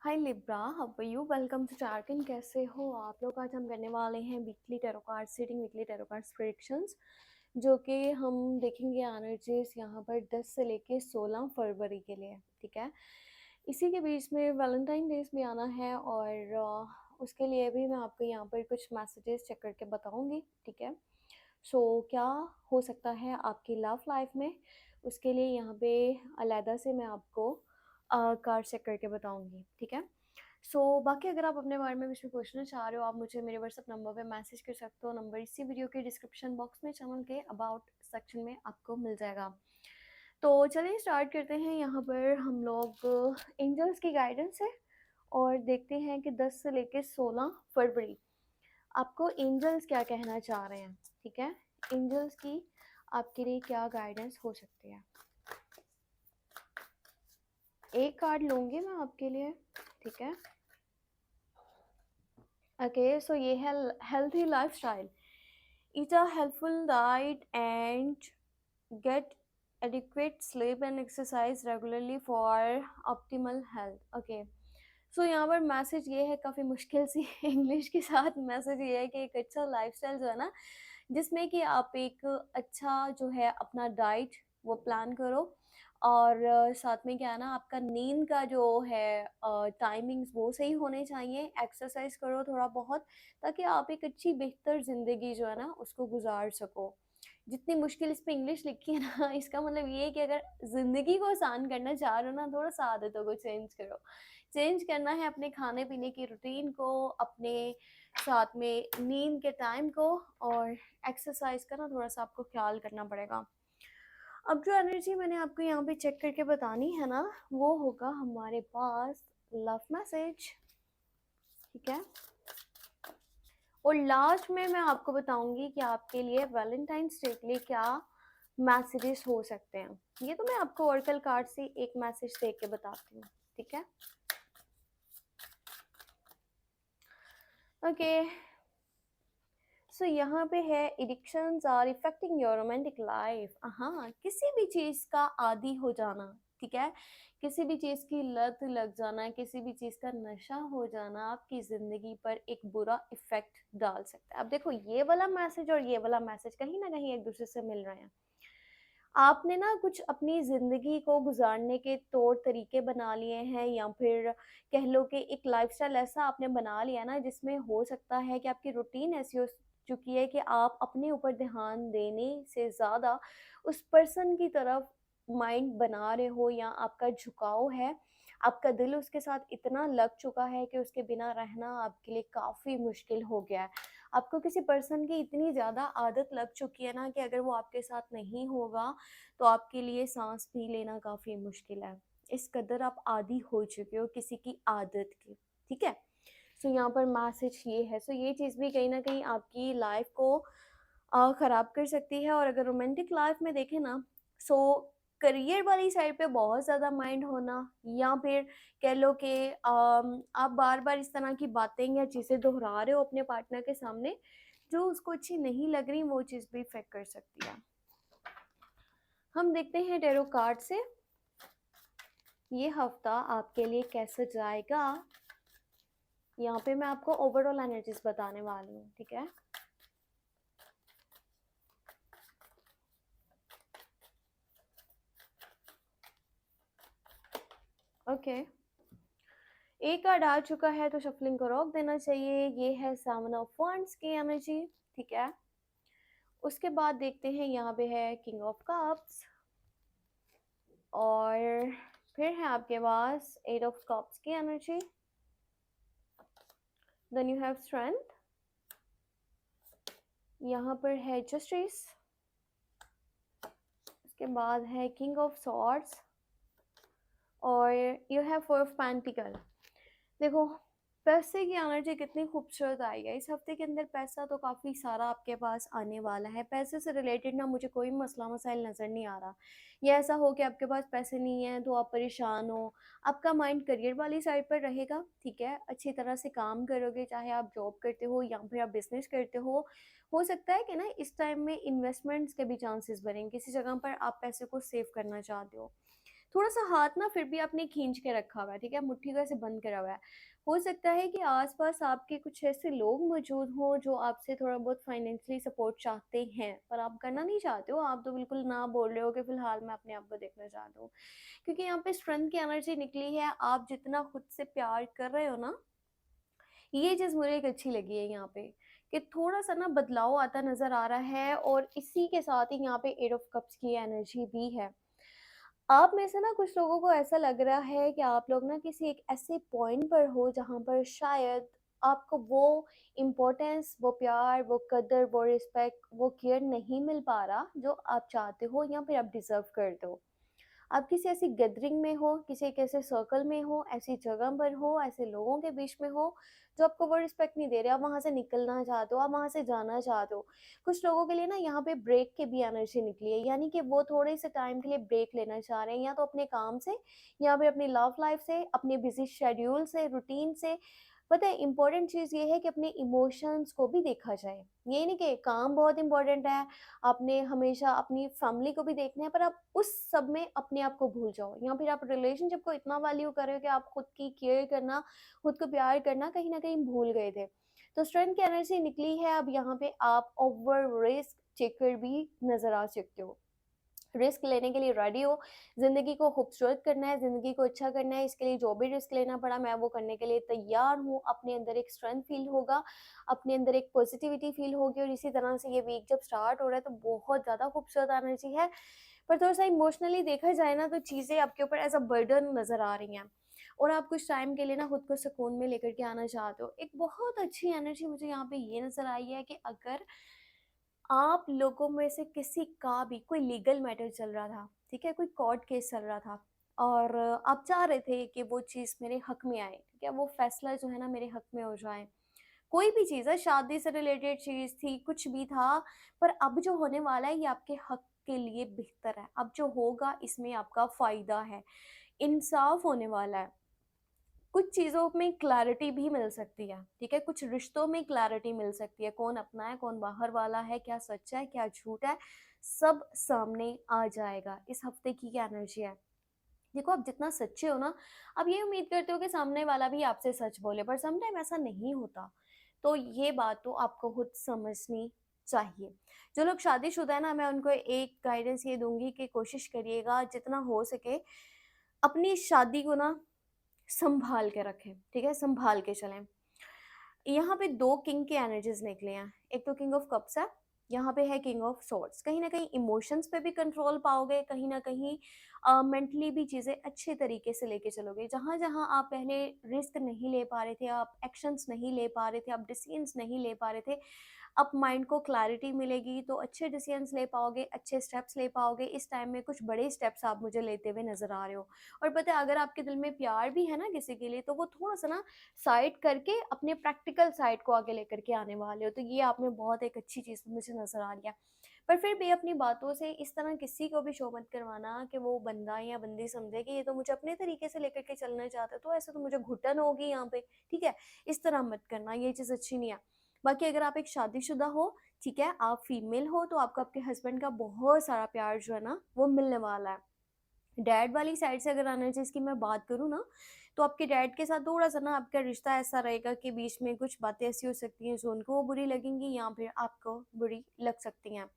Hi Libra, how are you? Welcome to Charkin. कैसे हो आप लोग? आज हम करने वाले हैं weekly tarot card seating, weekly tarot card predictions, जो कि हम देखेंगे एनर्जीज यहाँ पर 10 से लेके 16 फरवरी के लिए। ठीक है, इसी के बीच में वैलेंटाइन डेज भी आना है और उसके लिए भी मैं आपको यहाँ पर कुछ मैसेजेस चेक करके बताऊँगी। ठीक है, सो क्या हो सकता है आपकी लव लाइफ में, उसके लिए यहाँ पे अलहदा से मैं आपको कार्ड चेक करके बताऊंगी। ठीक है, सो बाकी अगर आप अपने बारे में कुछ भी पूछना चाह रहे हो, आप मुझे मेरे व्हाट्सअप नंबर पे मैसेज कर सकते हो। नंबर इसी वीडियो के डिस्क्रिप्शन बॉक्स में चैनल के अबाउट सेक्शन में आपको मिल जाएगा। तो चलिए स्टार्ट करते हैं। यहाँ पर हम लोग एंजल्स की गाइडेंस है और देखते हैं कि 10 से लेकर 16 फरवरी आपको एंजल्स क्या कहना चाह रहे हैं। ठीक है, एंजल्स की आपके लिए क्या गाइडेंस हो सकती है। एक कार्ड लूंगी मैं आपके लिए। ठीक है, ओके, सो ये है healthy lifestyle, eat a helpful diet and get adequate sleep and exercise regularly for optimal health। Okay, so यहाँ पर मैसेज ये है, काफ़ी मुश्किल सी इंग्लिश के साथ मैसेज ये है कि एक अच्छा लाइफस्टाइल जो है ना, जिसमें कि आप एक अच्छा जो है अपना डाइट वो प्लान करो और साथ में क्या है ना, आपका नींद का जो है टाइमिंग्स वो सही होने चाहिए। एक्सरसाइज करो थोड़ा बहुत, ताकि आप एक अच्छी बेहतर ज़िंदगी जो है ना उसको गुजार सको। जितनी मुश्किल इस पे इंग्लिश लिखी है ना, इसका मतलब ये है कि अगर ज़िंदगी को आसान करना चाह रहे हो ना, थोड़ा सा आदतों को चेंज करो। चेंज करना है अपने खाने पीने की रूटीन को, अपने साथ में नींद के टाइम को, और एक्सरसाइज का ना थोड़ा सा आपको ख्याल करना पड़ेगा। अब जो एनर्जी मैंने आपको यहाँ पे चेक करके बतानी है ना, वो होगा हमारे पास लव मैसेज। ठीक है, और लास्ट में मैं आपको बताऊंगी कि आपके लिए वैलेंटाइंस डे के लिए क्या मैसेजेस हो सकते हैं। ये तो मैं आपको ओरेकल कार्ड से एक मैसेज देख के बताती हूँ। ठीक है, ओके, सो यहाँ पे है addictions are affecting your romantic life. हाँ, किसी भी चीज़ का आदी हो जाना, ठीक है, किसी भी चीज़ की लत लग जाना, किसी भी चीज़ का नशा हो जाना आपकी ज़िंदगी पर एक बुरा इफेक्ट डाल सकता है। अब देखो, ये वाला मैसेज और ये वाला मैसेज कहीं ना कहीं एक दूसरे से मिल रहे हैं। आपने ना कुछ अपनी ज़िंदगी को गुजारने के तौर तरीके बना लिए हैं, या फिर कह लो कि एक लाइफस्टाइल ऐसा आपने बना लिया ना, जिसमें हो सकता है कि आपकी रूटीन ऐसी हो चुकी है कि आप अपने ऊपर ध्यान देने से ज़्यादा उस पर्सन की तरफ माइंड बना रहे हो, या आपका झुकाव है, आपका दिल उसके साथ इतना लग चुका है कि उसके बिना रहना आपके लिए काफ़ी मुश्किल हो गया है। आपको किसी पर्सन की इतनी ज़्यादा आदत लग चुकी है ना, कि अगर वो आपके साथ नहीं होगा तो आपके लिए सांस भी लेना काफ़ी मुश्किल है। इस कदर आप आदी हो चुके हो किसी की आदत की। ठीक है, सो यहाँ पर मैसेज ये है। सो ये चीज़ भी कहीं ना कहीं आपकी लाइफ को ख़राब कर सकती है। और अगर रोमांटिक लाइफ में देखें ना, सो करियर वाली साइड पे बहुत ज़्यादा माइंड होना, या फिर कह लो कि आप बार बार इस तरह की बातें या चीज़ें दोहरा रहे हो अपने पार्टनर के सामने, जो उसको अच्छी नहीं लग रही, वो चीज़ भी इफेक्ट कर सकती है। हम देखते हैं टैरो कार्ड से ये हफ्ता आपके लिए कैसे जाएगा। यहाँ पे मैं आपको ओवरऑल एनर्जीज बताने वाली हूँ। ठीक है, ओके, एक कार्ड आ चुका है तो शफलिंग को रोक देना चाहिए। ये है सेवन ऑफ वांड्स की एनर्जी। ठीक है, उसके बाद देखते हैं यहाँ पे है किंग ऑफ कप्स, और फिर है आपके पास एट ऑफ कप्स की energy. Then you have strength, यहाँ पर है जस्टिस, उसके बाद है किंग ऑफ सॉर्ड्स, और you have four of pentacle. देखो, पैसे की एनर्जी कितनी खूबसूरत आई है इस हफ्ते के अंदर। पैसा तो काफ़ी सारा आपके पास आने वाला है। पैसे से रिलेटेड ना मुझे कोई मसला मसाइल नज़र नहीं आ रहा। या ऐसा हो कि आपके पास पैसे नहीं हैं तो आप परेशान हो। आपका माइंड करियर वाली साइड पर रहेगा। ठीक है, अच्छी तरह से काम करोगे, चाहे आप जॉब करते हो या फिर आप बिजनेस करते हो सकता है कि ना इस टाइम में इन्वेस्टमेंट्स के भी चांसेस बनें, किसी जगह पर आप पैसे को सेव करना चाहते हो। थोड़ा-सा हाथ ना फिर भी आपने खींच के रखा हुआ है, ठीक है? मुट्ठी को ऐसे बंद करा हुआ है। हो सकता है कि आस-पास आपके कुछ ऐसे लोग मौजूद हों जो आपसे थोड़ा बहुत फाइनेंशियली सपोर्ट चाहते हैं, पर आप करना नहीं चाहते हो, आप तो बिल्कुल ना बोल रहे हो कि फ़िलहाल मैं अपने आप को देखना चाहता हूँ। क्योंकि यहाँ पे स्ट्रेंथ की एनर्जी निकली है, आप जितना खुद से प्यार कर रहे हो ना, ये चीज़ मुझे एक अच्छी लगी है यहाँ पे, कि थोड़ा-सा ना बदलाव आता नज़र आ रहा है और इसी के साथ ही यहाँ पे एट ऑफ कप्स की एनर्जी भी है। आप में से ना कुछ लोगों को ऐसा लग रहा है कि आप लोग ना किसी एक ऐसे पॉइंट पर हो जहाँ पर शायद आपको वो इम्पोर्टेंस, वो प्यार, वो कदर, वो रिस्पेक्ट, वो केयर नहीं मिल पा रहा जो आप चाहते हो या फिर आप डिज़र्व करते हो। आप किसी ऐसी गैदरिंग में हो, किसी एक ऐसे सर्कल में हो, ऐसी जगह पर हो, ऐसे लोगों के बीच में हो, जो आपको वो रिस्पेक्ट नहीं दे रहे, आप वहाँ से निकलना चाहते हो, आप वहाँ से जाना चाहते हो। कुछ लोगों के लिए ना यहाँ पे ब्रेक की भी एनर्जी निकली है, यानी कि वो थोड़े से टाइम के लिए ब्रेक लेना चाह रहे हैं, या तो अपने काम से, या फिर अपनी लव लाइफ से, अपने बिज़ी शेड्यूल से, रूटीन से। पता है इम्पोर्टेंट चीज़ ये है कि अपने इमोशंस को भी देखा जाए। ये नहीं कि काम बहुत इम्पोर्टेंट है, आपने हमेशा अपनी फैमिली को भी देखना है, पर आप उस सब में अपने आप को भूल जाओ, या फिर आप रिलेशनशिप को इतना वैल्यू कर रहे हो कि आप खुद की केयर करना, खुद को प्यार करना कहीं न कहीं भूल गए थे। तो स्ट्रेंथ की एनर्जी निकली है, अब यहाँ पे आप ओवर रिस्क टेकर भी नज़र आ सकते हो। रिस्क लेने के लिए रेडी हो, ज़िंदगी को खूबसूरत करना है, ज़िंदगी को अच्छा करना है, इसके लिए जो भी रिस्क लेना पड़ा मैं वो करने के लिए तैयार हूँ। अपने अंदर एक स्ट्रेंथ फ़ील होगा, अपने अंदर एक पॉज़िटिविटी फ़ील होगी, और इसी तरह से ये वीक जब स्टार्ट हो रहा है तो बहुत ज़्यादा खूबसूरत एनर्जी है। पर थोड़ा-सा इमोशनली देखा जाए ना तो चीज़ें आपके ऊपर एज़ अ बर्डन नज़र आ रही हैं, और आप कुछ टाइम के लिए ना खुद को सुकून में लेकर के आना चाहते हो। एक बहुत अच्छी एनर्जी मुझे यहाँ पे ये नज़र आई है कि अगर आप लोगों में से किसी का भी कोई लीगल मैटर चल रहा था, ठीक है? कोई कोर्ट केस चल रहा था, और आप चाह रहे थे कि वो चीज़ मेरे हक में आए, ठीक है? वो फैसला जो है ना मेरे हक में हो जाए। कोई भी चीज़ है, शादी से रिलेटेड चीज़ थी, कुछ भी था, पर अब जो होने वाला है ये आपके हक के लिए बेहतर है। अब जो होगा इसमें आपका फ़ायदा है, इंसाफ़ होने वाला है। कुछ चीज़ों में क्लैरिटी भी मिल सकती है, ठीक है? कुछ रिश्तों में क्लैरिटी मिल सकती है, कौन अपना है, कौन बाहर वाला है, क्या सच है, क्या झूठ है, सब सामने आ जाएगा। इस हफ्ते की क्या एनर्जी है। देखो, आप जितना सच्चे हो ना, आप ये उम्मीद करते हो कि सामने वाला भी आपसे सच बोले, पर सम टाइम ऐसा नहीं होता। तो ये बात तो आपको खुद समझनी चाहिए। जो लोग शादीशुदा है ना, मैं उनको एक गाइडेंस ये दूँगी कि कोशिश करिएगा जितना हो सके अपनी शादी को ना सँभाल के रखें, ठीक है? सँभाल के चलें। यहाँ पे 2 किंग की एनर्जीज़ निकली हैं। एक तो किंग ऑफ कप्स है, यहाँ पे है किंग ऑफ स्वॉर्ड्स। कहीं न कहीं इमोशंस पे भी कंट्रोल पाओगे, कहीं न कहीं मेंटली भी चीज़ें अच्छे तरीके से लेके चलोगे। जहाँ-जहाँ आप पहले रिस्क नहीं ले पा रहे थे, आप एक्शंस नहीं ले पा रहे थे, आप डिसीजंस नहीं ले पा रहे थे, अब माइंड को क्लैरिटी मिलेगी तो अच्छे डिसीजंस ले पाओगे, अच्छे स्टेप्स ले पाओगे। इस टाइम में कुछ बड़े स्टेप्स आप मुझे लेते हुए नज़र आ रहे हो। और पता है, अगर आपके दिल में प्यार भी है ना किसी के लिए, तो वो थोड़ा-सा ना साइड करके अपने प्रैक्टिकल साइड को आगे लेकर के आने वाले हो। तो ये आप में बहुत एक अच्छी चीज़ मुझे नज़र आ रही है। पर फिर भी अपनी बातों से इस तरह किसी को भी शो मत करवाना कि वो बंदा या बंदी समझे कि ये तो मुझे अपने तरीके से लेकर के चलना चाहता है, तो ऐसे तो मुझे घुटन होगी यहाँ पे, ठीक है? इस तरह मत करना, ये चीज़ अच्छी नहीं है। बाकी अगर आप एक शादीशुदा हो, ठीक है, आप फीमेल हो, तो आपको आपके हस्बैंड का बहुत सारा प्यार जो है ना, वो मिलने वाला है। डैड वाली साइड से अगर एनर्जीज़ की मैं बात करूँ ना, तो आपके डैड के साथ थोड़ा-सा ना आपका रिश्ता ऐसा रहेगा कि बीच में कुछ बातें ऐसी हो सकती हैं जो उनको बुरी लगेंगी, या फिर आपको बुरी लग सकती हैं।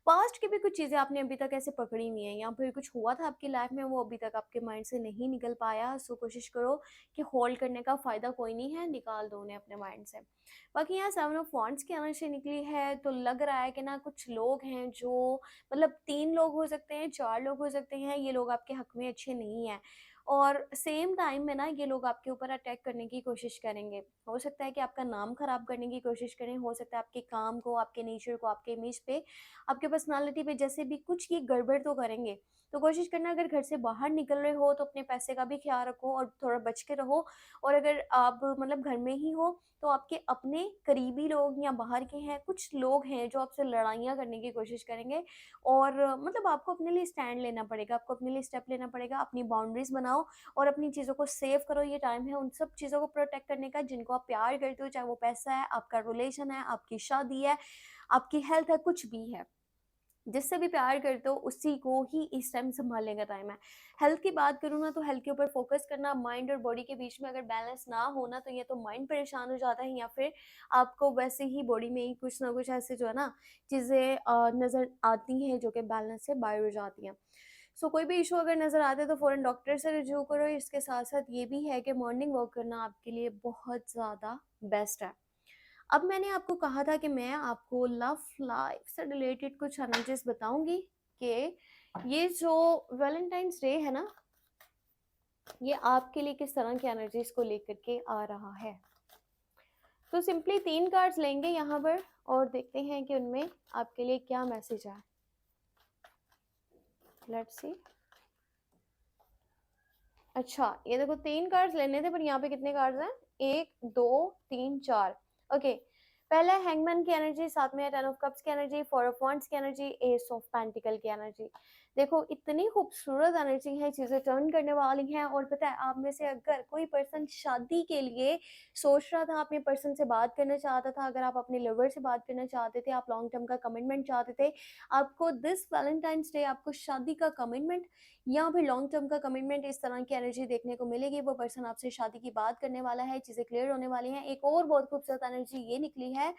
पास्ट की भी कुछ चीज़ें आपने अभी तक ऐसे पकड़ी हुई हैं, या फिर कुछ हुआ था आपकी लाइफ में वो अभी तक आपके माइंड से नहीं निकल पाया, सो कोशिश करो कि होल्ड करने का फ़ायदा कोई नहीं है, निकाल दो उन्हें अपने माइंड से। बाकी यहाँ 7 ऑफ वांड्स की एनर्जी निकली है, तो लग रहा है कि ना कुछ लोग हैं जो, मतलब 3 लोग हो सकते हैं, 4 लोग हो सकते हैं, ये लोग आपके हक में अच्छे नहीं हैं, और सेम टाइम में ना ये लोग आपके ऊपर अटैक करने की कोशिश करेंगे। हो सकता है कि आपका नाम खराब करने की कोशिश करें, हो सकता है आपके काम को, आपके नेचर को, आपके इमेज पे, आपके पर्सनालिटी पे जैसे भी कुछ ये गड़बड़ तो करेंगे। तो कोशिश करना, अगर घर से बाहर निकल रहे हो तो अपने पैसे का भी ख्याल रखो और थोड़ा बच के रहो। और अगर आप मतलब घर में ही हो, तो आपके अपने करीबी लोग या बाहर के हैं, कुछ लोग हैं जो आपसे लड़ाइयाँ करने की कोशिश करेंगे, और मतलब आपको अपने लिए स्टैंड लेना पड़ेगा, आपको अपने लिए स्टेप लेना पड़ेगा, अपनी बाउंड्रीज़ बनाओ और अपनी चीज़ों को सेव करो। ये टाइम है उन सब चीज़ों को प्रोटेक्ट करने का जिनको आप प्यार करते हो, चाहे वो पैसा है, आपका रिलेशन है, आपकी शादी है, आपकी हेल्थ है, कुछ भी है। जिससे भी प्यार करते हो उसी को ही इस टाइम सँभालने का टाइम है। हेल्थ की बात करूँ ना तो हेल्थ के ऊपर फ़ोकस करना, माइंड और बॉडी के बीच में अगर बैलेंस ना हो ना तो या तो माइंड परेशान हो जाता है या फिर आपको वैसे ही बॉडी में ही कुछ ना कुछ ऐसे जो है ना चीज़ें नज़र आती हैं जो कि बैलेंस से बाहर हो जाती हैं। सो कोई भी इश्यू अगर नज़र आता है तो फ़ौरन डॉक्टर से रिव्यू करो। इसके साथ-साथ ये भी है कि मॉर्निंग वॉक करना आपके लिए बहुत ज़्यादा बेस्ट है। अब मैंने आपको कहा था कि मैं आपको लव लाइफ से रिलेटेड कुछ एनर्जीज बताऊंगी कि ये जो वैलेंटाइंस डे है ना ये आपके लिए किस तरह की एनर्जीज को लेकर के आ रहा है। तो सिंपली 3 कार्ड्स लेंगे यहाँ पर और देखते हैं कि उनमें आपके लिए क्या मैसेज है। Let's see. अच्छा ये देखो 3 कार्ड्स लेने थे पर यहाँ पे कितने कार्ड्स हैं, 1 2 3 4। ओके पहला हैंगमैन की एनर्जी, साथ में 10 ऑफ कप्स की एनर्जी, 4 ऑफ वांड्स की एनर्जी, एस ऑफ पेंटिकल की एनर्जी। देखो इतनी खूबसूरत एनर्जी है, चीज़ें टर्न करने वाली हैं। और पता है आप में से अगर कोई पर्सन शादी के लिए सोच रहा था, अपने पर्सन से बात करना चाहता था, अगर आप अपने लवर से बात करना चाहते थे, आप लॉन्ग टर्म का कमिटमेंट चाहते थे, आपको दिस वैलेंटाइंस डे आपको शादी का कमिटमेंट या फिर लॉन्ग टर्म का कमिटमेंट इस तरह की एनर्जी देखने को मिलेगी। वो पर्सन आपसे शादी की बात करने वाला है, चीज़ें क्लियर होने वाली हैं। एक और बहुत खूबसूरत एनर्जी ये निकली है,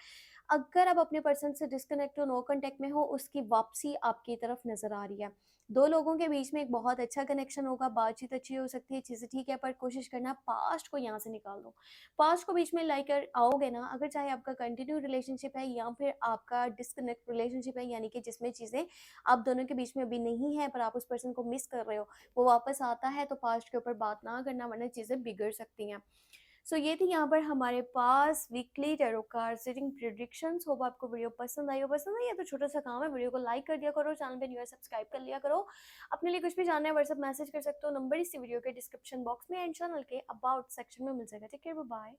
अगर आप अपने पर्सन से डिस्कनेक्ट हो, नो कांटेक्ट में हो, उसकी वापसी आपकी तरफ नजर आ रही है। दो लोगों के बीच में एक बहुत अच्छा कनेक्शन होगा, बातचीत अच्छी हो सकती है, चीज़ें ठीक है, पर कोशिश करना पास्ट को यहाँ से निकाल दो। पास्ट को बीच में लाकर आओगे ना, अगर चाहे आपका कंटिन्यू रिलेशनशिप है या फिर आपका डिस्कनेक्ट रिलेशनशिप है, यानी कि जिसमें चीज़ें आप दोनों के बीच में अभी नहीं है पर आप उस पर्सन को मिस कर रहे हो, वो वापस आता है, तो पास्ट के ऊपर बात ना करना वरना चीज़ें बिगड़ सकती हैं। सो ये थी यहाँ पर हमारे पास weekly tarot card reading predictions. Hope आपको वीडियो पसंद आई हो। पसंद आई है तो छोटा सा काम है, वीडियो को लाइक कर दिया करो, चैनल पे न्यू है सब्सक्राइब कर लिया करो। अपने लिए कुछ भी जानना है व्हाट्सएप मैसेज कर सकते हो, नंबर इसी वीडियो के डिस्क्रिप्शन बॉक्स में एंड चैनल के अबाउट सेक्शन में मिल जाएगा। Take care, bye.